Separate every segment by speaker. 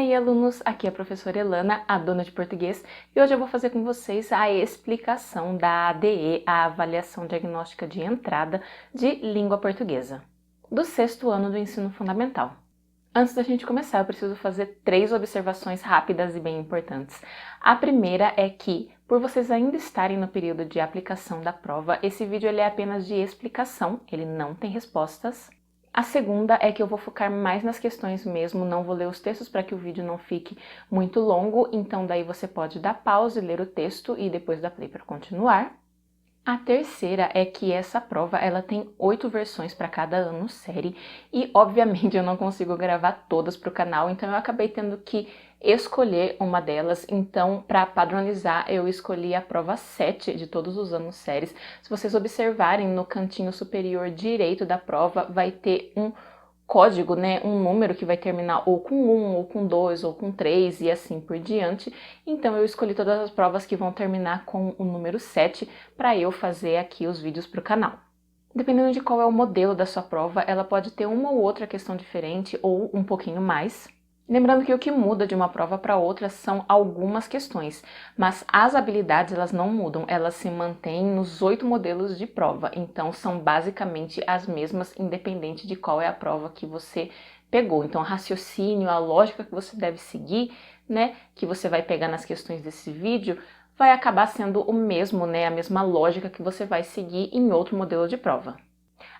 Speaker 1: aí, alunos, aqui é a professora Elana, a dona de português, e hoje eu vou fazer com vocês a explicação da ADE, a Avaliação Diagnóstica de Entrada de Língua Portuguesa, do 6º ano do ensino fundamental. Antes da gente começar, eu preciso fazer 3 observações rápidas e bem importantes. A primeira é que, por vocês ainda estarem no período de aplicação da prova, esse vídeo ele é apenas de explicação, ele não tem respostas. A segunda é que eu vou focar mais nas questões mesmo, não vou ler os textos para que o vídeo não fique muito longo, então daí você pode dar pausa e ler o texto e depois dar play para continuar. A terceira é que essa prova ela tem 8 versões para cada ano série e obviamente eu não consigo gravar todas para o canal, então eu acabei tendo que escolher uma delas. Então, para padronizar, eu escolhi a prova 7 de todos os anos séries. Se vocês observarem no cantinho superior direito da prova, vai ter um código, né, um número que vai terminar ou com 1, ou com 2, ou com 3 e assim por diante. Então eu escolhi todas as provas que vão terminar com o número 7 para eu fazer aqui os vídeos para o canal. Dependendo de qual é o modelo da sua prova, ela pode ter uma ou outra questão diferente ou um pouquinho mais. Lembrando que o que muda de uma prova para outra são algumas questões, mas as habilidades elas não mudam, elas se mantêm nos 8 modelos de prova, então são basicamente as mesmas, independente de qual é a prova que você pegou. Então, o raciocínio, a lógica que você deve seguir, né, que você vai pegar nas questões desse vídeo, vai acabar sendo o mesmo, né, a mesma lógica que você vai seguir em outro modelo de prova.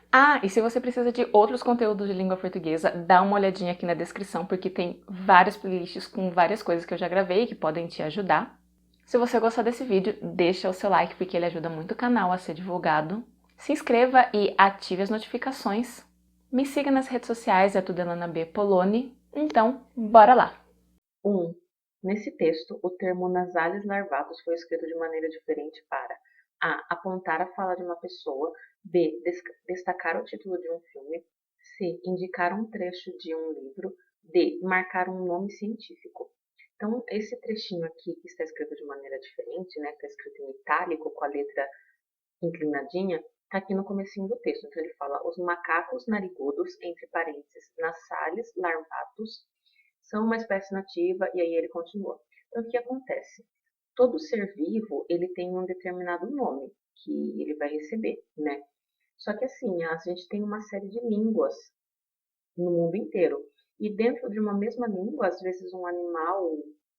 Speaker 1: Ah, e se você precisa de outros conteúdos de língua portuguesa, dá uma olhadinha aqui na descrição, porque tem várias playlists com várias coisas que eu já gravei que podem te ajudar. Se você gostou desse vídeo, deixa o seu like, porque ele ajuda muito o canal a ser divulgado. Se inscreva e ative as notificações. Me siga nas redes sociais, é tudo Elana B. Poloni. Então, bora lá! 1. Nesse texto, o termo nasalis larvatus foi escrito de maneira diferente para A. Apontar a fala de uma pessoa. B. Destacar o título de um filme. C. Indicar um trecho de um livro. D. Marcar um nome científico. Então, esse trechinho aqui que está escrito de maneira diferente, né, que está escrito em itálico com a letra inclinadinha, está aqui no comecinho do texto. Então, ele fala: os macacos narigudos, entre parênteses, nasalis larvatus, são uma espécie nativa, e aí ele continua. Então, o que acontece? Todo ser vivo, ele tem um determinado nome que ele vai receber, né? Só que assim, a gente tem uma série de línguas no mundo inteiro. E dentro de uma mesma língua, às vezes um animal,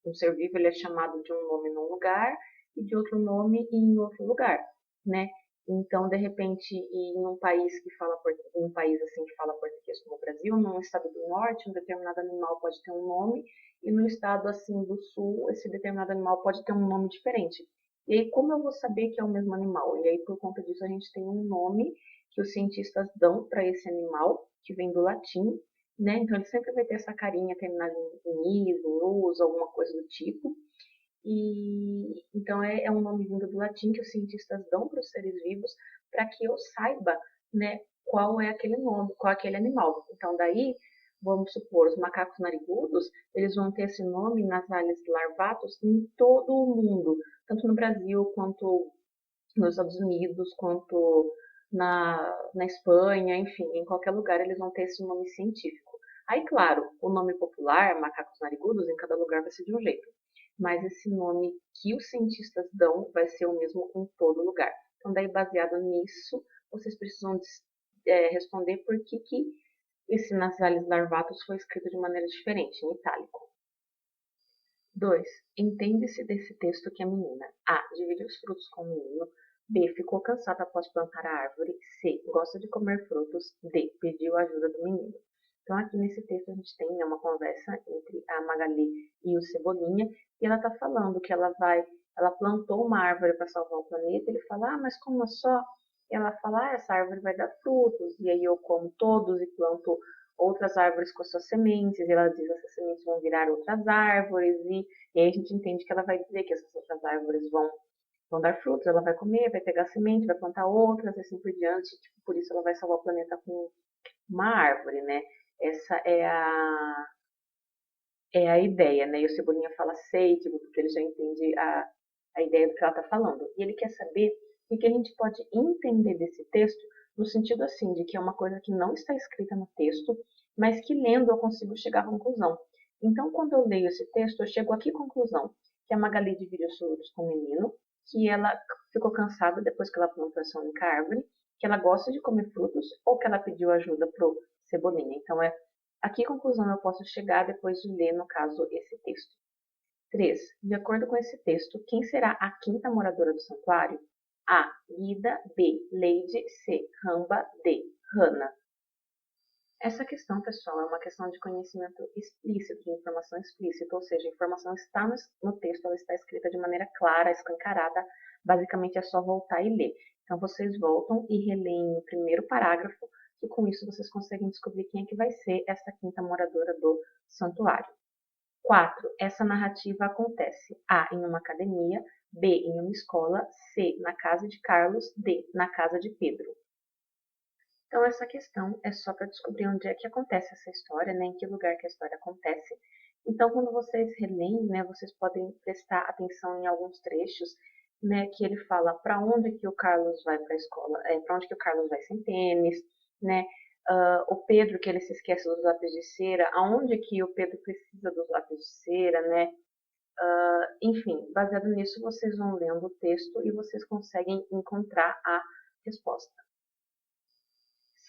Speaker 1: um ser vivo, ele é chamado de um nome num lugar e de outro nome em outro lugar, né? Então, de repente, em um país que fala um país assim que fala português como o Brasil, num estado do norte, um determinado animal pode ter um nome, e no estado assim do sul, esse determinado animal pode ter um nome diferente. E aí, como eu vou saber que é o mesmo animal? E aí, por conta disso, a gente tem um nome que os cientistas dão para esse animal, que vem do latim, né? Então, ele sempre vai ter essa carinha terminada em "is", "us", alguma coisa do tipo. E então é um nome vindo do latim que os cientistas dão para os seres vivos para que eu saiba, né, qual é aquele nome, qual é aquele animal. Então daí, vamos supor, os macacos narigudos, eles vão ter esse nome nasalis larvatus em todo o mundo, tanto no Brasil quanto nos Estados Unidos, quanto na Espanha, enfim, em qualquer lugar eles vão ter esse nome científico. Aí, claro, o nome popular, macacos narigudos, em cada lugar vai ser de um jeito, mas esse nome que os cientistas dão vai ser o mesmo em todo lugar. Então, daí, baseado nisso, vocês precisam responder por que esse nasalis larvatus foi escrito de maneira diferente, em itálico. 2. Entende-se desse texto que a menina A. Divide os frutos com o menino. B. Ficou cansada após plantar a árvore. C. Gosta de comer frutos. D. Pediu a ajuda do menino. Então, aqui nesse texto a gente tem, né, uma conversa entre a Magali e o Cebolinha, e ela está falando que ela plantou uma árvore para salvar o planeta. Ele fala: ah, mas como só? Ela fala: ah, essa árvore vai dar frutos, e aí eu como todos e planto outras árvores com as suas sementes, e ela diz que essas sementes vão virar outras árvores, e aí a gente entende que ela vai dizer que essas outras árvores vão dar frutos, ela vai comer, vai pegar semente, vai plantar outras, e assim por diante, tipo, por isso ela vai salvar o planeta com uma árvore, né? Essa é a ideia, né? E o Cebolinha fala sei, tipo, porque ele já entende a ideia do que ela está falando. E ele quer saber o que a gente pode entender desse texto, no sentido assim, de que é uma coisa que não está escrita no texto, mas que lendo eu consigo chegar à conclusão.
Speaker 2: Então, quando eu leio esse texto, eu chego a que conclusão? Que a Magali divide os frutos com o menino, que ela ficou cansada depois que ela plantou essa única árvore, que ela gosta de comer frutos ou que ela pediu ajuda pro Cebolinha. Então, a que conclusão eu posso chegar depois de ler, no caso, esse texto? 3. De acordo com esse texto, quem será a quinta moradora do santuário? A. Guida. B. Leide. C. Ramba. D. Hana. Essa questão, pessoal, é uma questão de conhecimento explícito, de informação explícita, ou seja, a informação está no texto, ela está escrita de maneira clara, escancarada, basicamente é só voltar e ler. Então, vocês voltam e releem o primeiro parágrafo, e com isso vocês conseguem descobrir quem é que vai ser essa quinta moradora do santuário. 4. Essa narrativa acontece A. Em uma academia, B. Em uma escola, C. Na casa de Carlos, D. Na casa de Pedro. Então, essa questão é só para descobrir onde é que acontece essa história, né, em que lugar que a história acontece. Então, quando vocês releem, né, vocês podem prestar atenção em alguns trechos, né, que ele fala para onde que o Carlos vai para a escola, para onde que o Carlos vai sem tênis, né, o Pedro que ele se esquece dos lápis de cera, aonde que o Pedro precisa dos lápis de cera, né, enfim, baseado nisso vocês vão lendo o texto e vocês conseguem encontrar a resposta.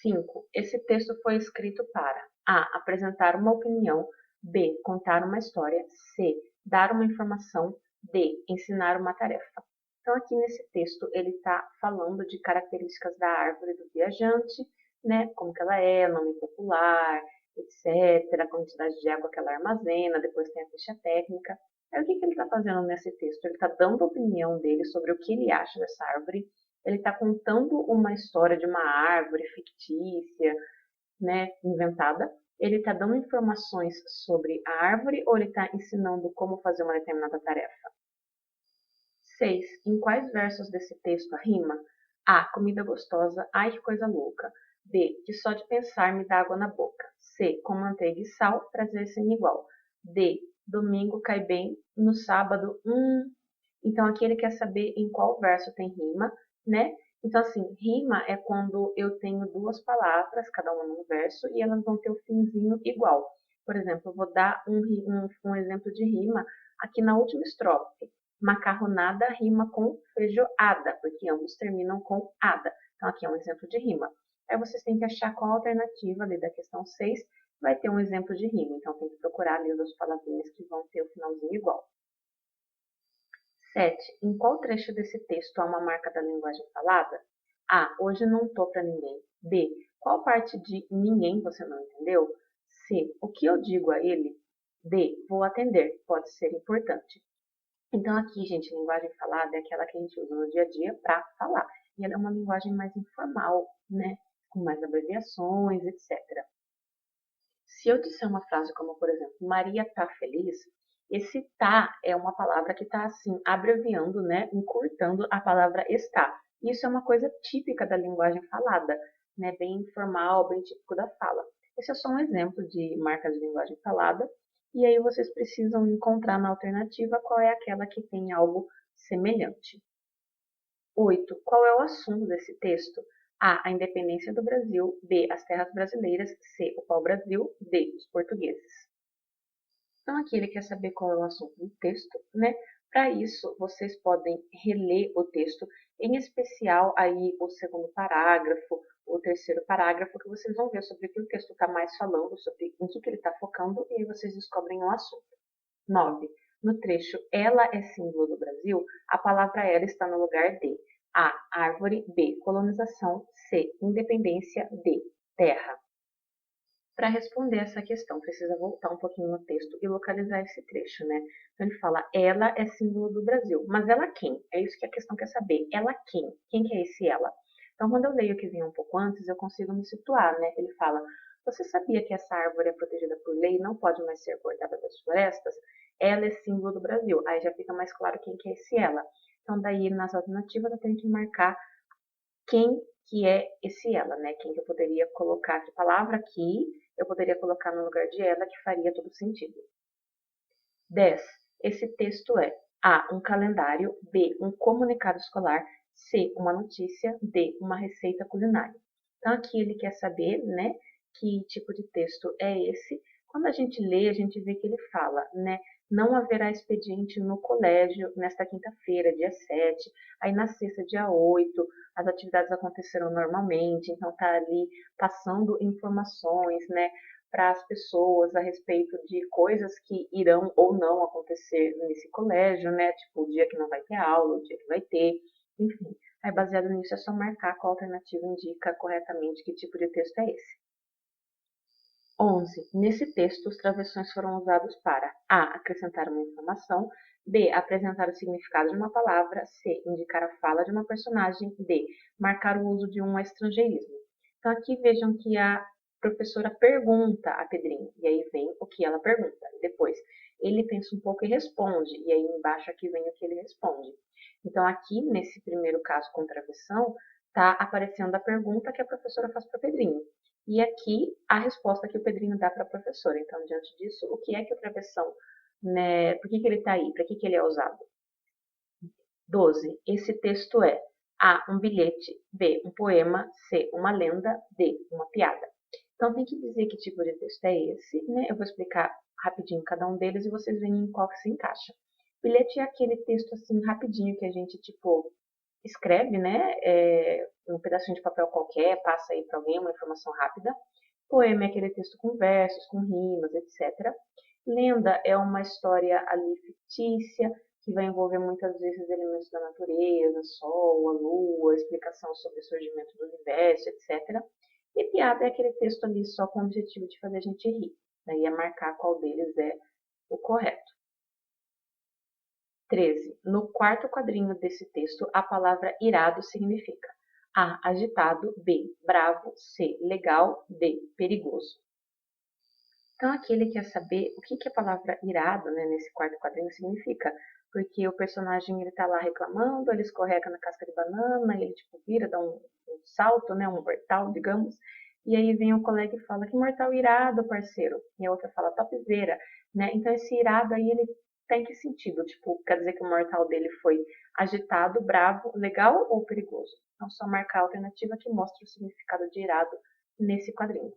Speaker 2: 5. Esse texto foi escrito para A. Apresentar uma opinião. B. Contar uma história. C. Dar uma informação. D. Ensinar uma tarefa. Então, aqui nesse texto, ele está falando de características da árvore do viajante, né? Como que ela é, nome popular, etc. A quantidade de água que ela armazena, depois tem a ficha técnica. Aí, o que ele está fazendo nesse texto? Ele está dando a opinião dele sobre o que ele acha dessa árvore. Ele está contando uma história de uma árvore fictícia, né, inventada. Ele está dando informações sobre a árvore ou ele está ensinando como fazer uma determinada tarefa? 6. Em quais versos desse texto a rima? A. Comida gostosa. Ai, que coisa louca. B. Que só de pensar me dá água na boca. C. Com manteiga e sal, prazer sem igual. D. Domingo cai bem, no sábado, Então aqui ele quer saber em qual verso tem rima, né? Então assim, rima é quando eu tenho duas palavras, cada uma num verso, e elas vão ter o finzinho igual. Por exemplo, eu vou dar um exemplo de rima aqui na última estrofe. Macarronada rima com feijoada, porque ambos terminam com ada. Então aqui é um exemplo de rima. Aí vocês têm que achar qual a alternativa ali da questão 6 vai ter um exemplo de rima. Então tem que procurar ali as palavrinhas que vão ter o finalzinho igual. 7. Em qual trecho desse texto há uma marca da linguagem falada? A. Hoje não tô pra ninguém. B. Qual parte de ninguém você não entendeu? C. O que eu digo a ele? D. Vou atender. Pode ser importante. Então aqui, gente, linguagem falada é aquela que a gente usa no dia a dia para falar. E ela é uma linguagem mais informal, né? Com mais abreviações, etc. Se eu disser uma frase como, por exemplo, Maria tá feliz, esse tá é uma palavra que está assim, abreviando, né, encurtando a palavra está. Isso é uma coisa típica da linguagem falada, né, bem informal, bem típico da fala. Esse é só um exemplo de marca de linguagem falada, e aí vocês precisam encontrar na alternativa qual é aquela que tem algo semelhante. 8. Qual é o assunto desse texto? A. A independência do Brasil. B. As terras brasileiras. C. O pau-brasil. D. Os portugueses. Então, aqui ele quer saber qual é o assunto do texto, né? Para isso, vocês podem reler o texto, em especial aí o segundo parágrafo, o terceiro parágrafo, que vocês vão ver sobre o que o texto está mais falando, sobre em que ele está focando, e aí vocês descobrem o assunto. 9. No trecho Ela é símbolo do Brasil, a palavra ela está no lugar de A. Árvore. B. Colonização. C. Independência. D. Terra. Para responder essa questão, precisa voltar um pouquinho no texto e localizar esse trecho, né? Então ele fala, ela é símbolo do Brasil. Mas ela quem? É isso que a questão quer saber. Ela quem? Quem que é esse ela? Então, quando eu leio o que vem um pouco antes, eu consigo me situar, né? Ele fala, você sabia que essa árvore é protegida por lei e não pode mais ser cortada das florestas? Ela é símbolo do Brasil. Aí já fica mais claro quem que é esse ela. Então, daí, nas alternativas, eu tenho que marcar quem que é esse ela, né? Quem que eu poderia colocar, que palavra aqui eu poderia colocar no lugar de ela que faria todo sentido. 10. Esse texto é A. Um calendário. B. Um comunicado escolar. C. Uma notícia. D. Uma receita culinária. Então aqui ele quer saber, né, que tipo de texto é esse. Quando a gente lê, a gente vê que ele fala, né? Não haverá expediente no colégio nesta quinta-feira, dia 7. Aí na sexta, dia 8, as atividades acontecerão normalmente. Então tá ali passando informações, né, para as pessoas a respeito de coisas que irão ou não acontecer nesse colégio, né? Tipo, o dia que não vai ter aula, o dia que vai ter, enfim. Aí baseado nisso é só marcar qual alternativa indica corretamente que tipo de texto é esse. 11. Nesse texto, os travessões foram usados para a. Acrescentar uma informação, b. Apresentar o significado de uma palavra, c. Indicar a fala de uma personagem, d. Marcar o uso de um estrangeirismo. Então, aqui vejam que a professora pergunta a Pedrinho, e aí vem o que ela pergunta. Depois, ele pensa um pouco e responde, e aí embaixo aqui vem o que ele responde. Então, aqui, nesse primeiro caso com travessão, está aparecendo a pergunta que a professora faz para Pedrinho. E aqui a resposta que o Pedrinho dá para a professora. Então, diante disso, o que é que o travessão, né? Por que ele está aí? Para que ele é usado? 12. Esse texto é A. Um bilhete, B. Um poema, C. Uma lenda, D. Uma piada. Então, tem que dizer que tipo de texto é esse, né? Eu vou explicar rapidinho cada um deles e vocês veem em qual que se encaixa. Bilhete é aquele texto assim rapidinho que a gente tipo escreve, né? Um pedacinho de papel qualquer, passa aí para alguém uma informação rápida. Poema é aquele texto com versos, com rimas, etc. Lenda é uma história ali fictícia, que vai envolver muitas vezes elementos da natureza, sol, a lua, explicação sobre o surgimento do universo, etc. E piada é aquele texto ali só com o objetivo de fazer a gente rir. Daí é marcar qual deles é o correto. 13. No quarto quadrinho desse texto, a palavra irado significa A. Agitado, B. Bravo, C. Legal, D. Perigoso. Então aqui ele quer saber o que a palavra irado, né, nesse quarto quadrinho significa. Porque o personagem ele tá lá reclamando, ele escorrega na casca de banana, ele tipo vira, dá um salto, né, um mortal, digamos. E aí vem o colega e fala que mortal irado, parceiro. E a outra fala topzera, né? Então esse irado aí ele tem que sentido? Tipo, quer dizer que o mortal dele foi agitado, bravo, legal ou perigoso? Então só marcar a alternativa que mostra o significado de irado nesse quadrinho.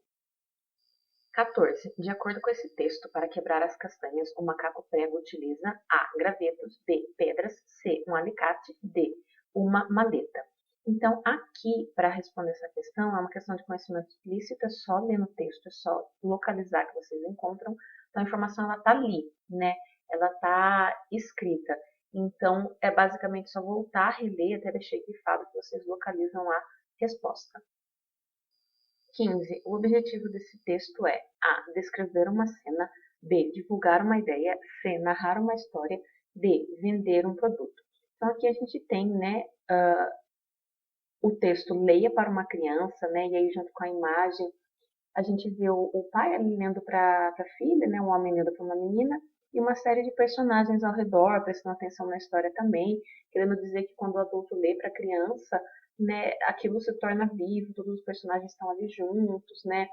Speaker 2: 14. De acordo com esse texto, para quebrar as castanhas, o macaco prego utiliza A. Gravetos, B. Pedras, C. Um alicate, D. Uma maleta. Então, aqui, para responder essa questão, é uma questão de conhecimento explícito, é só ler no texto, é só localizar que vocês encontram. Então, a informação, ela está ali, né? Ela está escrita. Então, é basicamente só voltar a reler até deixar grifado que vocês localizam a resposta. 15. O objetivo desse texto é A. Descrever uma cena, B. Divulgar uma ideia, C. Narrar uma história, D. Vender um produto. Então aqui a gente tem, né, o texto leia para uma criança, né, e aí junto com a imagem a gente vê o pai ali lendo para a filha, né, um homem lendo para uma menina, e uma série de personagens ao redor, prestando atenção na história também, querendo dizer que quando o adulto lê para a criança, né, aquilo se torna vivo, todos os personagens estão ali juntos, né,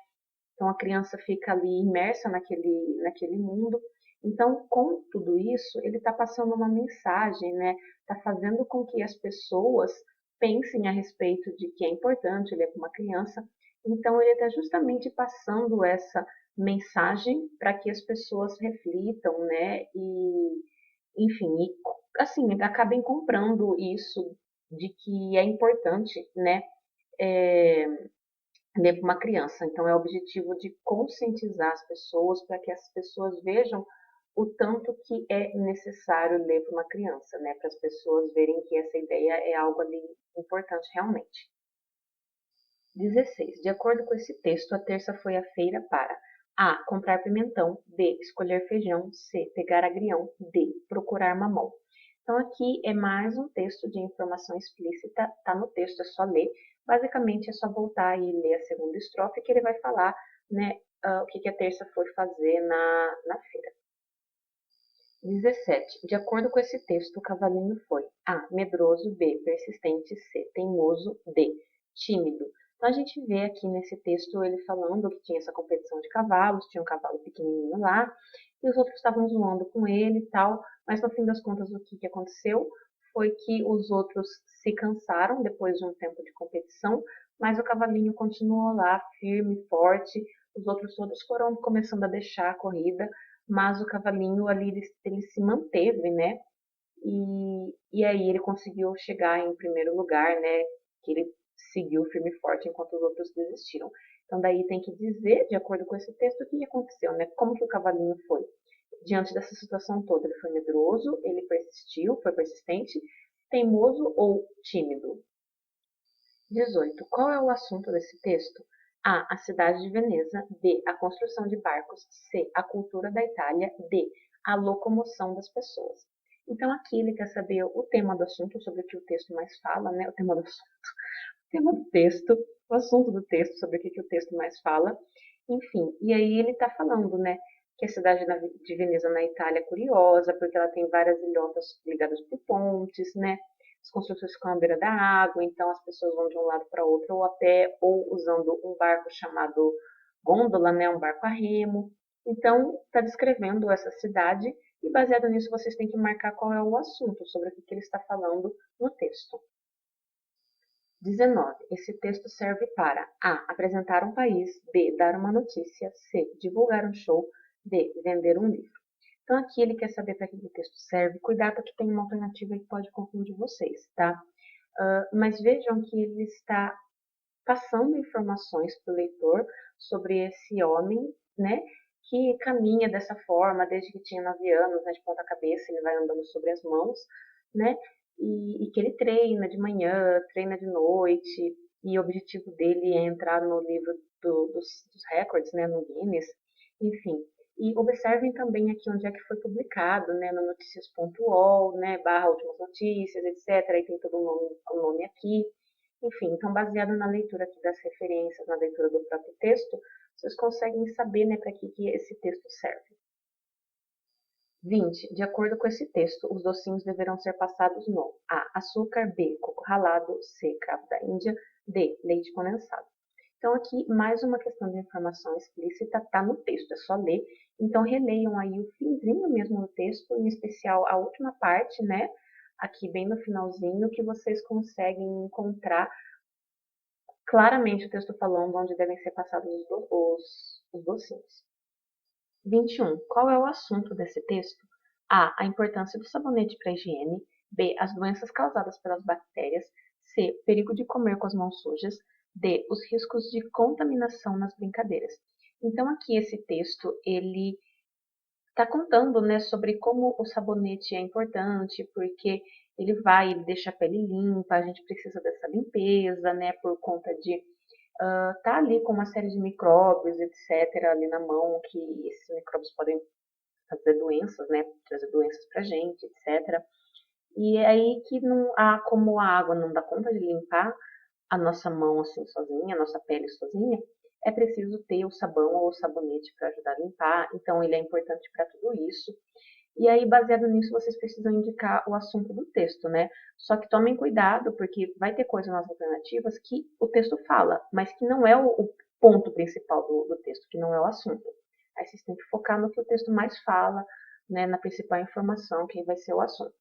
Speaker 2: então a criança fica ali imersa naquele mundo. Então, com tudo isso, ele está passando uma mensagem, né, está fazendo com que as pessoas pensem a respeito de que é importante ler para uma criança. Então, ele está justamente passando essa mensagem para que as pessoas reflitam, né, e, enfim, e, assim, acabem comprando isso de que é importante, né, é, ler para uma criança. Então, é o objetivo de conscientizar as pessoas para que as pessoas vejam o tanto que é necessário ler para uma criança, né? Para as pessoas verem que essa ideia é algo ali importante realmente. 16. De acordo com esse texto, a terça foi a feira para A. Comprar pimentão, B. Escolher feijão, C. Pegar agrião, D. Procurar mamão. Então aqui é mais um texto de informação explícita, tá no texto, é só ler. Basicamente é só voltar e ler a segunda estrofe que ele vai falar, né, o que a terça foi fazer na feira. 17. De acordo com esse texto, o cavalinho foi A. Medroso, B. Persistente, C. Teimoso, D. Tímido. Então a gente vê aqui nesse texto ele falando que tinha essa competição de cavalos, tinha um cavalo pequenininho lá, e os outros estavam zoando com ele e tal, mas no fim das contas o que aconteceu foi que os outros se cansaram depois de um tempo de competição, mas o cavalinho continuou lá firme, forte, Os outros todos foram começando a deixar a corrida, mas o cavalinho ali, ele se manteve, né? E aí ele conseguiu chegar em primeiro lugar, né? Que ele seguiu firme e forte enquanto os outros desistiram. Então daí tem que dizer, de acordo com esse texto, o que aconteceu, né? Como que o cavalinho foi? Diante dessa situação toda, ele foi medroso, ele persistiu, foi persistente, teimoso ou tímido? 18. Qual é o assunto desse texto? A. A cidade de Veneza. B. A construção de barcos. C. A cultura da Itália. D. A locomoção das pessoas. Então aqui ele quer saber o tema do assunto, sobre o que o texto mais fala, né? O tema do assunto, o tema do texto, o assunto do texto, sobre o que o texto mais fala. Enfim, e aí ele está falando, né? Que a cidade de Veneza na Itália é curiosa, porque ela tem várias ilhotas ligadas por pontes, né? As construções ficam à beira da água, então as pessoas vão de um lado para outro ou a pé, ou usando um barco chamado gôndola, né? Um barco a remo. Então, está descrevendo essa cidade e baseado nisso vocês têm que marcar qual é o assunto, sobre o que ele está falando no texto. 19. Esse texto serve para A. Apresentar um país. B. Dar uma notícia. C. Divulgar um show. D. Vender um livro. Então aqui ele quer saber para que o texto serve. Cuidado que tem uma alternativa que pode confundir vocês, tá? Mas vejam que ele está passando informações para o leitor sobre esse homem, né? Que caminha dessa forma desde que tinha 9 anos, né, de ponta cabeça, ele vai andando sobre as mãos, né? E que ele treina de manhã, treina de noite, e o objetivo dele é entrar no livro dos recordes, né, no Guinness, enfim. E observem também aqui onde é que foi publicado, né, no noticias.ol, né, barra últimas notícias, etc. Aí tem todo o nome aqui. Enfim, então baseado na leitura aqui das referências, na leitura do próprio texto, vocês conseguem saber, né, para que esse texto serve. 20. De acordo com esse texto, os docinhos deverão ser passados no A. Açúcar. B. Coco ralado. C. Cravo da Índia. D. Leite condensado. Então aqui, mais uma questão de informação explícita, está no texto, é só ler. Então releiam aí o finzinho mesmo do texto, em especial a última parte, né? Aqui bem no finalzinho, que vocês conseguem encontrar claramente o texto falando onde devem ser passados os docinhos. 21. Qual é o assunto desse texto? A. A importância do sabonete para a higiene. B. As doenças causadas pelas bactérias. C. Perigo de comer com as mãos sujas. D. Os riscos de contaminação nas brincadeiras. Então aqui esse texto, ele está contando, né, sobre como o sabonete é importante, porque ele deixa a pele limpa, a gente precisa dessa limpeza, né, por conta de tá ali com uma série de micróbios, etc., ali na mão, que esses micróbios podem fazer doenças, né, trazer doenças pra gente, etc. E é aí que não há, como a água não dá conta de limpar a nossa mão assim sozinha, a nossa pele sozinha, é preciso ter o sabão ou o sabonete para ajudar a limpar, então ele é importante para tudo isso. E aí, baseado nisso, vocês precisam indicar o assunto do texto, né? Só que tomem cuidado, porque vai ter coisas nas alternativas que o texto fala, mas que não é o ponto principal do texto, que não é o assunto. Aí vocês têm que focar no que o texto mais fala, né, na principal informação, que vai ser o assunto.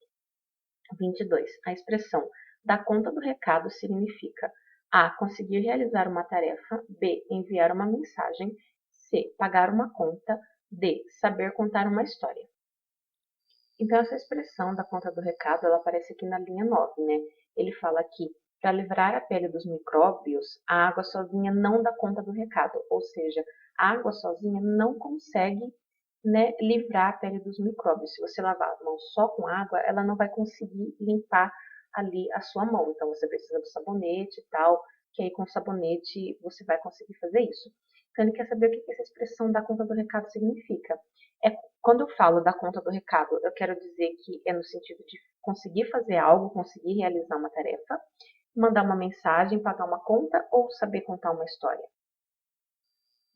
Speaker 2: 22. A expressão dar conta do recado significa A. Conseguir realizar uma tarefa. B. Enviar uma mensagem. C. Pagar uma conta. D. Saber contar uma história. Então, essa expressão da conta do recado, ela aparece aqui na linha 9, né? Ele fala que para livrar a pele dos micróbios, a água sozinha não dá conta do recado, ou seja, a água sozinha não consegue, né, livrar a pele dos micróbios. Se você lavar a mão só com água, ela não vai conseguir limpar ali a sua mão. Então, você precisa do sabonete e tal, que aí com o sabonete você vai conseguir fazer isso. Então, ele quer saber o que essa expressão da conta do recado significa. Quando eu falo da conta do recado, eu quero dizer que é no sentido de conseguir fazer algo, conseguir realizar uma tarefa, mandar uma mensagem, pagar uma conta ou saber contar uma história.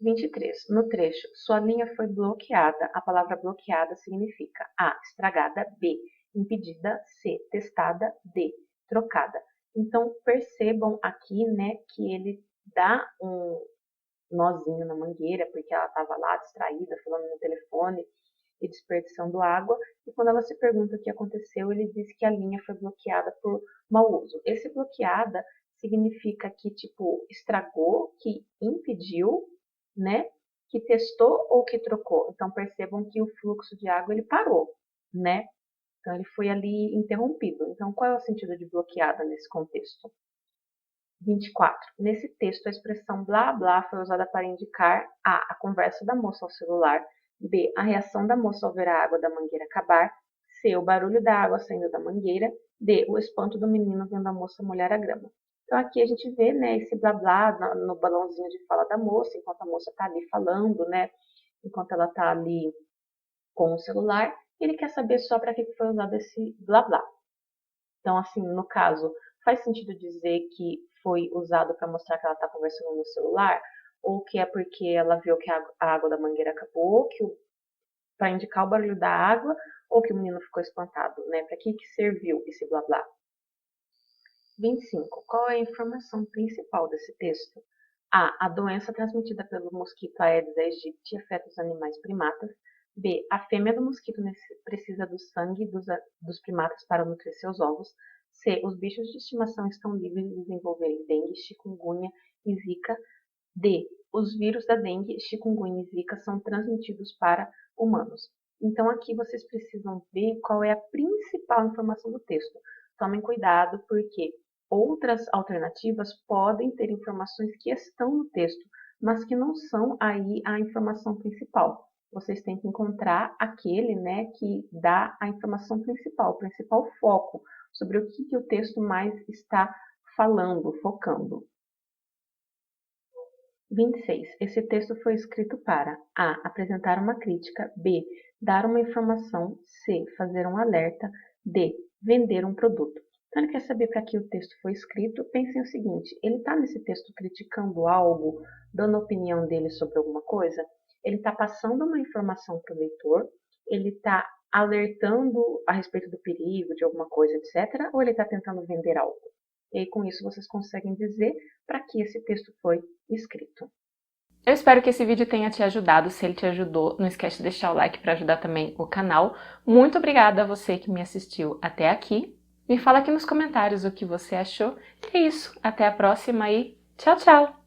Speaker 2: 23. No trecho, sua linha foi bloqueada. A palavra bloqueada significa A. Estragada. B. Impedida. C. Testada. D. Trocada. Então, percebam aqui, né, que ele dá um nozinho na mangueira, porque ela estava lá distraída, falando no telefone e desperdiçando água. E quando ela se pergunta o que aconteceu, ele diz que a linha foi bloqueada por mau uso. Esse bloqueada significa que, tipo, estragou, que impediu, né, que testou ou que trocou? Então, percebam que o fluxo de água ele parou, né? Então, ele foi ali interrompido. Então, qual é o sentido de bloqueada nesse contexto? 24. Nesse texto, a expressão blá blá foi usada para indicar a conversa da moça ao celular, b. a reação da moça ao ver a água da mangueira acabar, c. o barulho da água saindo da mangueira, d. o espanto do menino vendo a moça molhar a grama. Então, aqui a gente vê, né, esse blá blá no balãozinho de fala da moça, enquanto a moça está ali falando, né, enquanto ela está ali com o celular, ele quer saber só para que foi usado esse blá blá. Então, assim, no caso, faz sentido dizer que foi usado para mostrar que ela está conversando no celular? Ou que é porque ela viu que a água da mangueira acabou, para indicar o barulho da água, ou que o menino ficou espantado, né? Para que serviu esse blá blá? 25. Qual é a informação principal desse texto? A. A doença transmitida pelo mosquito Aedes aegypti afeta os animais primatas. B. A fêmea do mosquito precisa do sangue dos primatas para nutrir seus ovos. C. Os bichos de estimação estão livres de desenvolverem dengue, chikungunya e zika. D. Os vírus da dengue, chikungunya e zika são transmitidos para humanos. Então, aqui vocês precisam ver qual é a principal informação do texto. Tomem cuidado, porque outras alternativas podem ter informações que estão no texto, mas que não são aí a informação principal. Vocês têm que encontrar aquele, né, que dá a informação principal, o principal foco sobre o que o texto mais está falando, focando. 26. Esse texto foi escrito para a. Apresentar uma crítica, b. Dar uma informação, c. Fazer um alerta, d. Vender um produto. Então, ele quer saber para que o texto foi escrito. Pensem o seguinte, ele está nesse texto criticando algo, dando a opinião dele sobre alguma coisa? Ele está passando uma informação para o leitor? Ele está alertando a respeito do perigo, de alguma coisa, etc. Ou ele está tentando vender algo? E aí, com isso, vocês conseguem dizer para que esse texto foi escrito.
Speaker 1: Eu espero que esse vídeo tenha te ajudado. Se ele te ajudou, não esquece de deixar o like para ajudar também o canal. Muito obrigada a você que me assistiu até aqui. Me fala aqui nos comentários o que você achou. É isso, até a próxima e tchau, tchau!